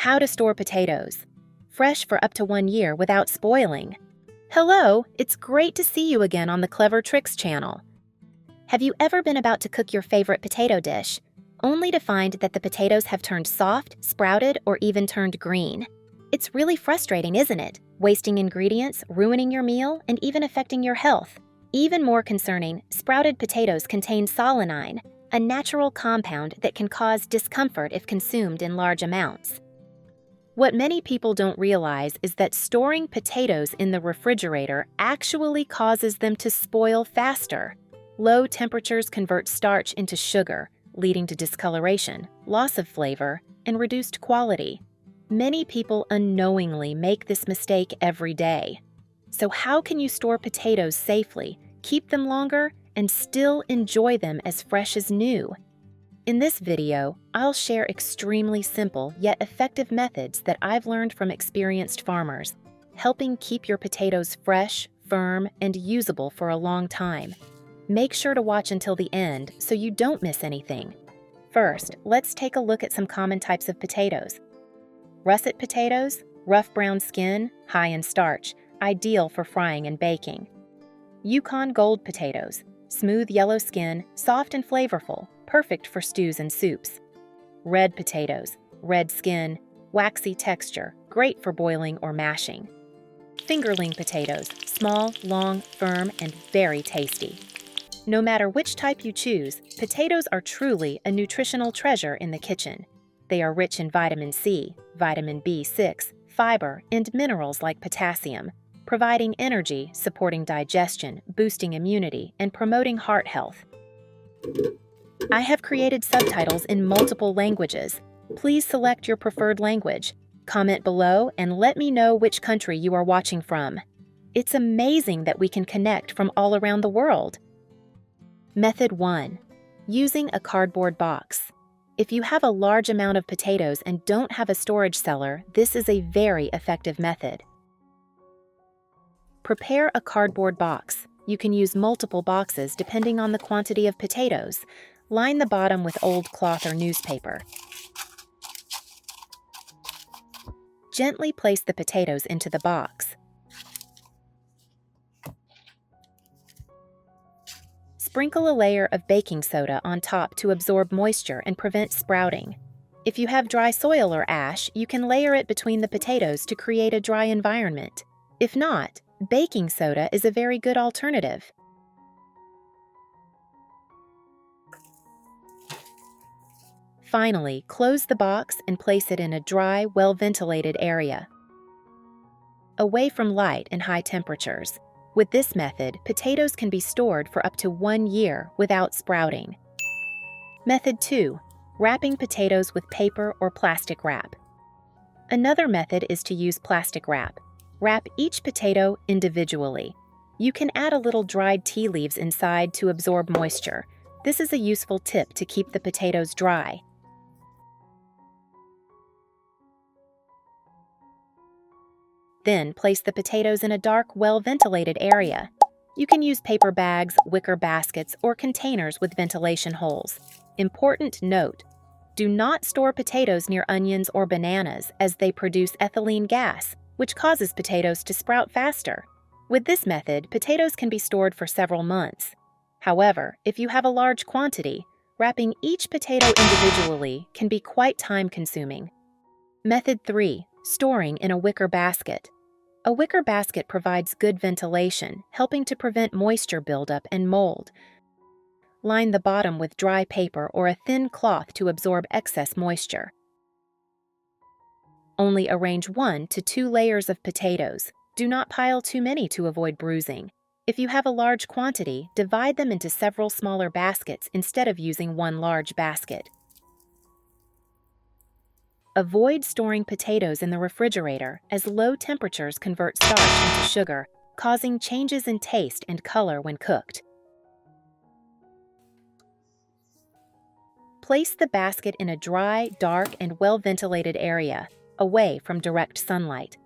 How to store potatoes. Fresh for up to 1 year without spoiling. Hello, it's great to see you again on the Clever Tricks channel. Have you ever been about to cook your favorite potato dish, only to find that the potatoes have turned soft, sprouted, or even turned green? It's really frustrating, isn't it? Wasting ingredients, ruining your meal, and even affecting your health. Even more concerning, sprouted potatoes contain solanine, a natural compound that can cause discomfort if consumed in large amounts. What many people don't realize is that storing potatoes in the refrigerator actually causes them to spoil faster. Low temperatures convert starch into sugar, leading to discoloration, loss of flavor, and reduced quality. Many people unknowingly make this mistake every day. So how can you store potatoes safely, keep them longer, and still enjoy them as fresh as new? In this video, I'll share extremely simple yet effective methods that I've learned from experienced farmers, helping keep your potatoes fresh, firm, and usable for a long time. Make sure to watch until the end so you don't miss anything. First, let's take a look at some common types of potatoes. Russet potatoes, rough brown skin, high in starch, ideal for frying and baking. Yukon Gold potatoes, smooth yellow skin, soft and flavorful, perfect for stews and soups. Red potatoes, red skin, waxy texture, great for boiling or mashing. Fingerling potatoes, small, long, firm, and very tasty. No matter which type you choose, potatoes are truly a nutritional treasure in the kitchen. They are rich in vitamin C, vitamin B6, fiber, and minerals like potassium, providing energy, supporting digestion, boosting immunity, and promoting heart health. I have created subtitles in multiple languages. Please select your preferred language. Comment below and let me know which country you are watching from. It's amazing that we can connect from all around the world. Method 1. Using a cardboard box. If you have a large amount of potatoes and don't have a storage cellar, this is a very effective method. Prepare a cardboard box. You can use multiple boxes depending on the quantity of potatoes. Line the bottom with old cloth or newspaper. Gently place the potatoes into the box. Sprinkle a layer of baking soda on top to absorb moisture and prevent sprouting. If you have dry soil or ash, you can layer it between the potatoes to create a dry environment. If not, baking soda is a very good alternative. Finally, close the box and place it in a dry, well-ventilated area, away from light and high temperatures. With this method, potatoes can be stored for up to 1 year without sprouting. Method 2. Wrapping potatoes with paper or plastic wrap. Another method is to use plastic wrap. Wrap each potato individually. You can add a little dried tea leaves inside to absorb moisture. This is a useful tip to keep the potatoes dry. Then place the potatoes in a dark, well-ventilated area. You can use paper bags, wicker baskets, or containers with ventilation holes. Important note: do not store potatoes near onions or bananas as they produce ethylene gas, which causes potatoes to sprout faster. With this method, potatoes can be stored for several months. However, if you have a large quantity, wrapping each potato individually can be quite time-consuming. Method 3. Storing in a wicker basket. A wicker basket provides good ventilation, helping to prevent moisture buildup and mold. Line the bottom with dry paper or a thin cloth to absorb excess moisture. Only arrange 1 to 2 layers of potatoes. Do not pile too many to avoid bruising. If you have a large quantity, divide them into several smaller baskets instead of using one large basket. Avoid storing potatoes in the refrigerator as low temperatures convert starch into sugar, causing changes in taste and color when cooked. Place the basket in a dry, dark, and well-ventilated area, away from direct sunlight.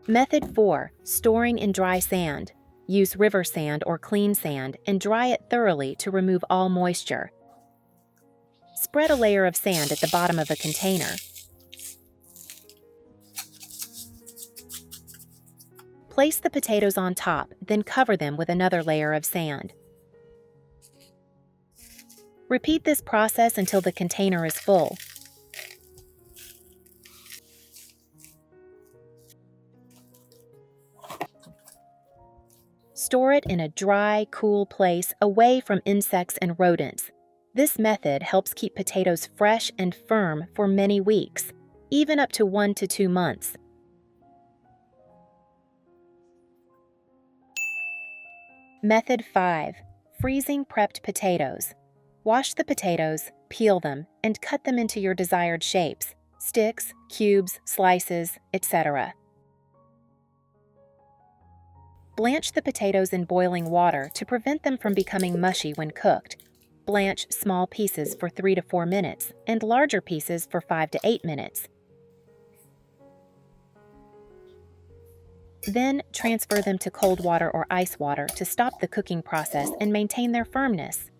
Method 4. Storing in dry sand. Use river sand or clean sand and dry it thoroughly to remove all moisture. Spread a layer of sand at the bottom of a container. Place the potatoes on top, then cover them with another layer of sand. Repeat this process until the container is full. Store it in a dry, cool place away from insects and rodents. This method helps keep potatoes fresh and firm for many weeks, even up to 1 to 2 months. Method 5. Freezing prepped potatoes. Wash the potatoes, peel them, and cut them into your desired shapes: sticks, cubes, slices, etc. Blanch the potatoes in boiling water to prevent them from becoming mushy when cooked. Blanch small pieces for 3 to 4 minutes and larger pieces for 5 to 8 minutes. Then transfer them to cold water or ice water to stop the cooking process and maintain their firmness.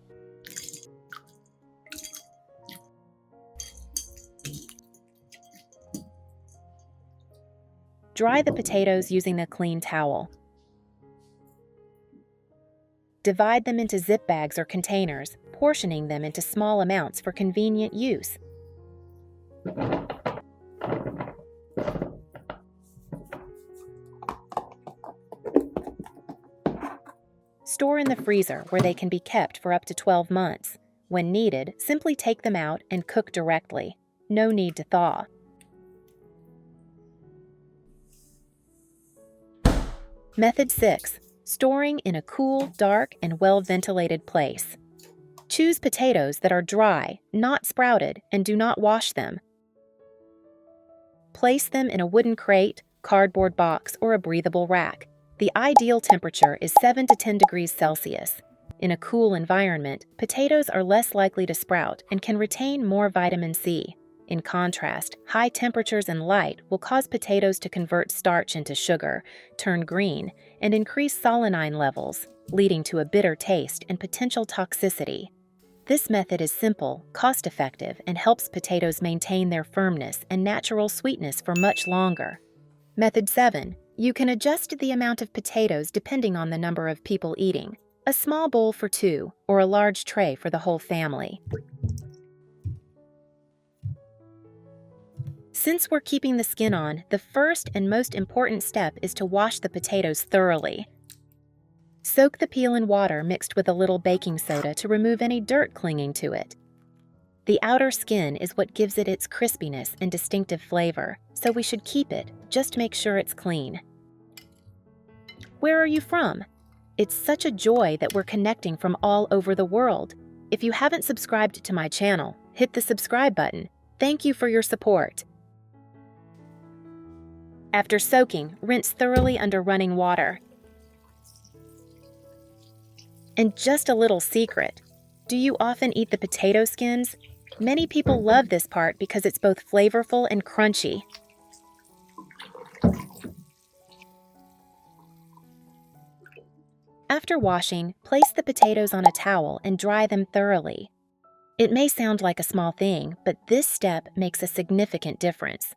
Dry the potatoes using a clean towel. Divide them into zip bags or containers, portioning them into small amounts for convenient use. Store in the freezer where they can be kept for up to 12 months. When needed, simply take them out and cook directly. No need to thaw. Method 6. Storing in a cool, dark, and well-ventilated place. Choose potatoes that are dry, not sprouted, and do not wash them. Place them in a wooden crate, cardboard box, or a breathable rack. The ideal temperature is 7 to 10 degrees Celsius. In a cool environment, potatoes are less likely to sprout and can retain more vitamin C. In contrast, high temperatures and light will cause potatoes to convert starch into sugar, turn green, and increase solanine levels, leading to a bitter taste and potential toxicity. This method is simple, cost-effective, and helps potatoes maintain their firmness and natural sweetness for much longer. Method 7. You can adjust the amount of potatoes depending on the number of people eating. A small bowl for 2, or a large tray for the whole family. Since we're keeping the skin on, the first and most important step is to wash the potatoes thoroughly. Soak the peel in water mixed with a little baking soda to remove any dirt clinging to it. The outer skin is what gives it its crispiness and distinctive flavor, so we should keep it, just make sure it's clean. Where are you from? It's such a joy that we're connecting from all over the world. If you haven't subscribed to my channel, hit the subscribe button. Thank you for your support. After soaking, rinse thoroughly under running water. And just a little secret, do you often eat the potato skins? Many people love this part because it's both flavorful and crunchy. After washing, place the potatoes on a towel and dry them thoroughly. It may sound like a small thing, but this step makes a significant difference.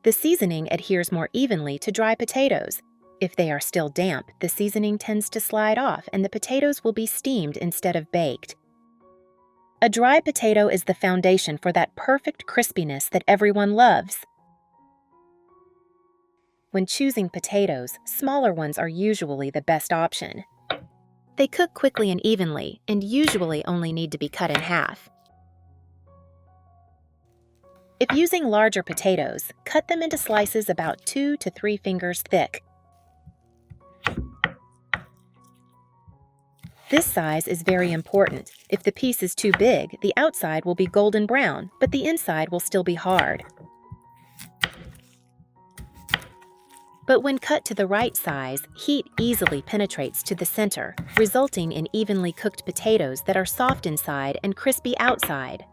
The seasoning adheres more evenly to dry potatoes. If they are still damp, the seasoning tends to slide off and the potatoes will be steamed instead of baked. A dry potato is the foundation for that perfect crispiness that everyone loves. When choosing potatoes, smaller ones are usually the best option. They cook quickly and evenly, and usually only need to be cut in half. If using larger potatoes, cut them into slices about 2 to 3 fingers thick. This size is very important. If the piece is too big, the outside will be golden brown, but the inside will still be hard. But when cut to the right size, heat easily penetrates to the center, resulting in evenly cooked potatoes that are soft inside and crispy outside.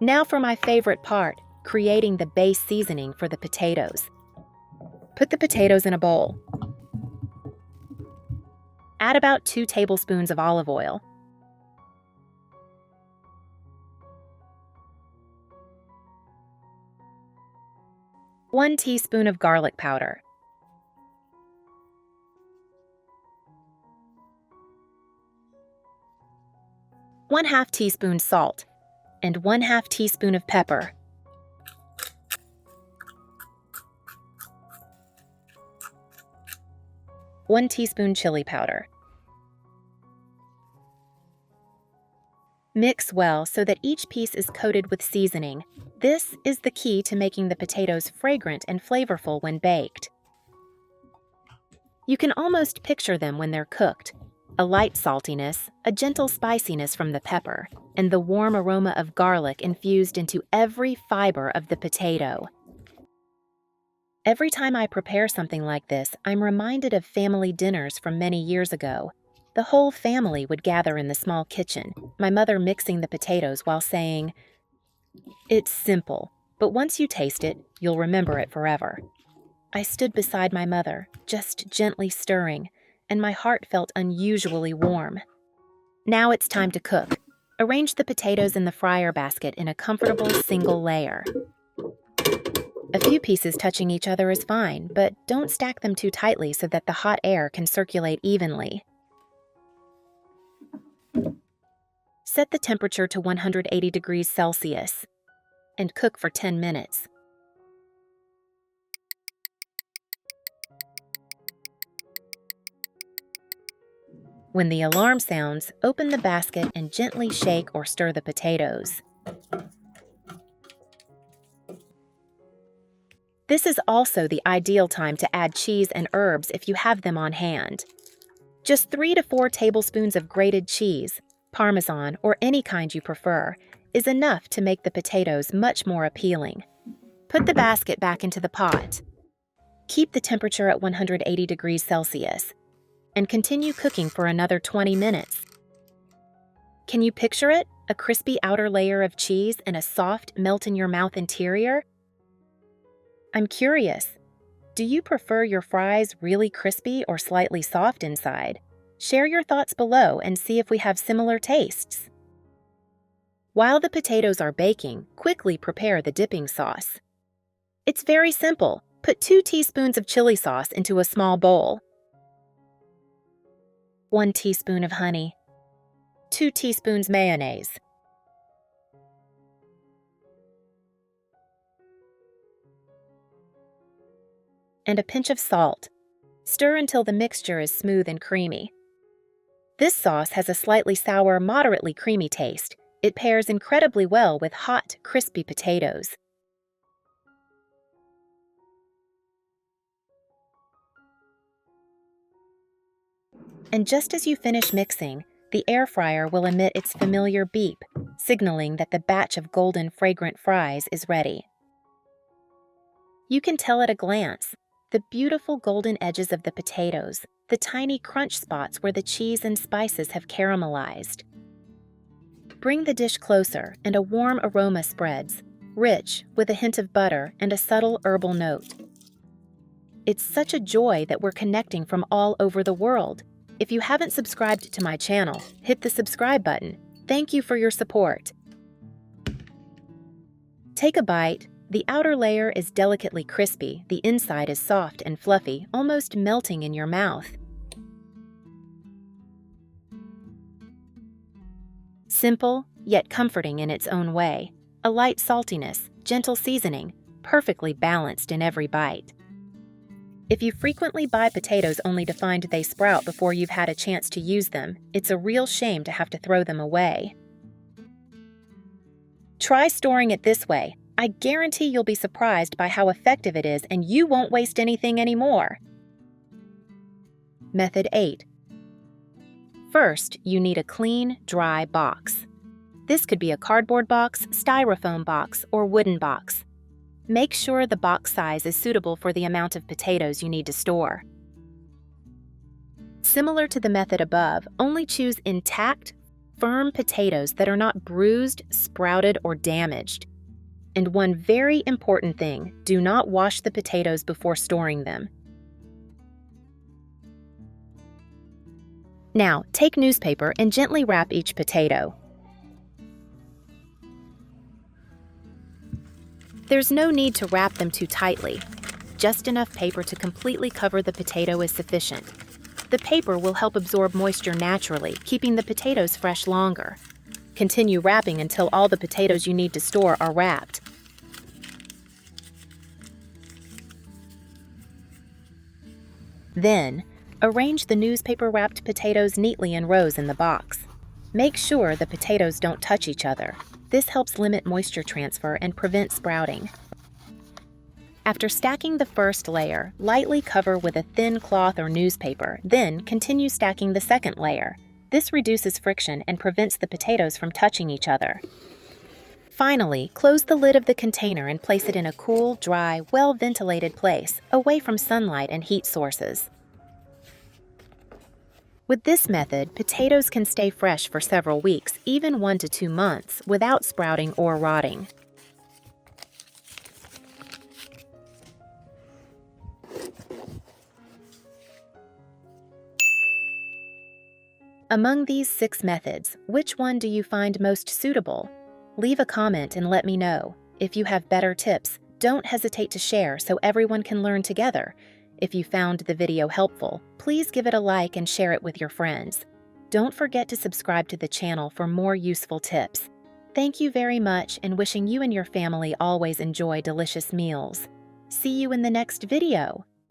Now for my favorite part, creating the base seasoning for the potatoes. Put the potatoes in a bowl. Add about 2 tablespoons of olive oil. 1 teaspoon of garlic powder, 1/2 teaspoon salt, and 1/2 teaspoon of pepper. One teaspoon chili powder. Mix well so that each piece is coated with seasoning. This is the key to making the potatoes fragrant and flavorful when baked. You can almost picture them when they're cooked. A light saltiness, a gentle spiciness from the pepper, and the warm aroma of garlic infused into every fiber of the potato. Every time I prepare something like this, I'm reminded of family dinners from many years ago. The whole family would gather in the small kitchen, my mother mixing the potatoes while saying, "It's simple, but once you taste it, you'll remember it forever." I stood beside my mother, just gently stirring, and my heart felt unusually warm. Now it's time to cook. Arrange the potatoes in the fryer basket in a comfortable single layer. A few pieces touching each other is fine, but don't stack them too tightly so that the hot air can circulate evenly. Set the temperature to 180 degrees Celsius and cook for 10 minutes. When the alarm sounds, open the basket and gently shake or stir the potatoes. This is also the ideal time to add cheese and herbs if you have them on hand. Just 3 to 4 tablespoons of grated cheese, Parmesan or any kind you prefer, is enough to make the potatoes much more appealing. Put the basket back into the pot. Keep the temperature at 180 degrees Celsius and continue cooking for another 20 minutes. Can you picture it? A crispy outer layer of cheese and a soft, melt-in-your-mouth interior? I'm curious, do you prefer your fries really crispy or slightly soft inside? Share your thoughts below and see if we have similar tastes. While the potatoes are baking, quickly prepare the dipping sauce. It's very simple. Put 2 teaspoons of chili sauce into a small bowl. 1 teaspoon of honey. 2 teaspoons mayonnaise. And a pinch of salt. Stir until the mixture is smooth and creamy. This sauce has a slightly sour, moderately creamy taste. It pairs incredibly well with hot, crispy potatoes. And just as you finish mixing, the air fryer will emit its familiar beep, signaling that the batch of golden, fragrant fries is ready. You can tell at a glance the beautiful golden edges of the potatoes, the tiny crunch spots where the cheese and spices have caramelized. Bring the dish closer and a warm aroma spreads, rich with a hint of butter and a subtle herbal note. It's such a joy that we're connecting from all over the world. If you haven't subscribed to my channel, hit the subscribe button. Thank you for your support. Take a bite. The outer layer is delicately crispy, the inside is soft and fluffy, almost melting in your mouth. Simple, yet comforting in its own way. A light saltiness, gentle seasoning, perfectly balanced in every bite. If you frequently buy potatoes only to find they sprout before you've had a chance to use them, it's a real shame to have to throw them away. Try storing it this way. I guarantee you'll be surprised by how effective it is and you won't waste anything anymore. Method 8. First, you need a clean, dry box. This could be a cardboard box, styrofoam box, or wooden box. Make sure the box size is suitable for the amount of potatoes you need to store. Similar to the method above, only choose intact, firm potatoes that are not bruised, sprouted, or damaged. And one very important thing, do not wash the potatoes before storing them. Now, take newspaper and gently wrap each potato. There's no need to wrap them too tightly. Just enough paper to completely cover the potato is sufficient. The paper will help absorb moisture naturally, keeping the potatoes fresh longer. Continue wrapping until all the potatoes you need to store are wrapped. Then, arrange the newspaper-wrapped potatoes neatly in rows in the box. Make sure the potatoes don't touch each other. This helps limit moisture transfer and prevent sprouting. After stacking the first layer, lightly cover with a thin cloth or newspaper, then continue stacking the second layer. This reduces friction and prevents the potatoes from touching each other. Finally, close the lid of the container and place it in a cool, dry, well-ventilated place, away from sunlight and heat sources. With this method, potatoes can stay fresh for several weeks, even 1 to 2 months, without sprouting or rotting. Among these 6 methods, which one do you find most suitable? Leave a comment and let me know. If you have better tips, don't hesitate to share so everyone can learn together. If you found the video helpful, please give it a like and share it with your friends. Don't forget to subscribe to the channel for more useful tips. Thank you very much, and wishing you and your family always enjoy delicious meals. See you in the next video!